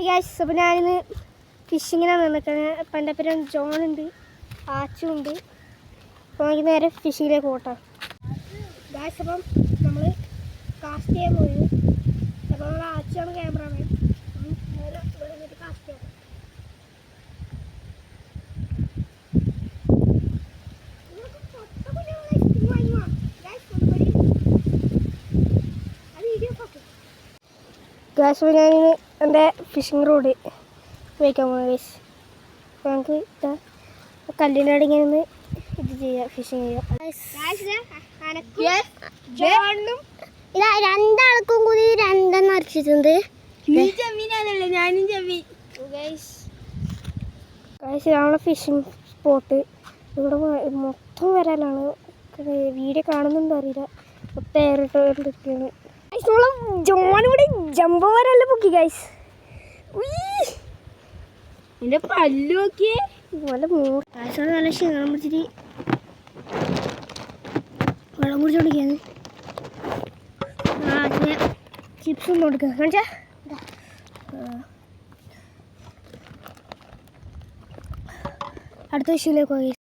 Gas അപ്പോൾ ഞാനിന്ന് ഫിഷിങ്ങിനാണ് നിൽക്കുന്നത്. അപ്പം എൻ്റെ പേര് ജോണുണ്ട്, ആച്ചുണ്ട്. അപ്പോൾ എനിക്ക് നേരെ ഫിഷിങ്ങിലേക്ക് പോട്ടാം ഗ്യാസ്. അപ്പം നമ്മൾ കാസ്റ്റ് ചെയ്യാൻ പോയി. അപ്പോൾ നമ്മൾ ആച്ചാണ് ക്യാമറമാൻ. നേരെ ഇവിടെ നിന്നിട്ട് കാസ്റ്റ് ചെയ്യാം. ഗ്യാസ് ഞാനിന്ന് എൻ്റെ ഫിഷിംഗ് റോഡ് ഉപയോഗിക്കാൻ പോകുന്നത് ഗൈസ്. അപ്പോൾ നമുക്ക് കല്ലിൻ്റെ അടി ഇങ്ങനെ ഒന്ന് ഇത് ചെയ്യാം, ഫിഷിങ് ചെയ്യാം. ഇതാ രണ്ടാൾക്കും കൂടി രണ്ടെണ്ണം അരച്ചിട്ടുണ്ട്. ഞാനും ചെമ്മീൻ ഗൈസ് ഞങ്ങളുടെ ഫിഷിംഗ് സ്പോട്ട് ഇവിടെ മൊത്തം വരാനാണ്. വീഡിയോ കാണുന്നുണ്ടോ അറിയില്ല, മൊത്തം ഏറിട്ടൊക്കെയാണ്. ജോണിവിടെ ജമ്പോ വരല്ല പൊക്കി ഗൈസ്. എന്റെ പല്ലു നോക്കിയേ നല്ല നല്ല ക്ഷീണം പിടിച്ചിട്ട് വെള്ളം കുടിച്ചോണ്ടിരിക്കാണ്. അതിന് ചിപ്സ് ഒന്നും കൊടുക്കുക കാണിച്ചാ. അടുത്ത വിഷയത്തിലേക്ക് പോയി.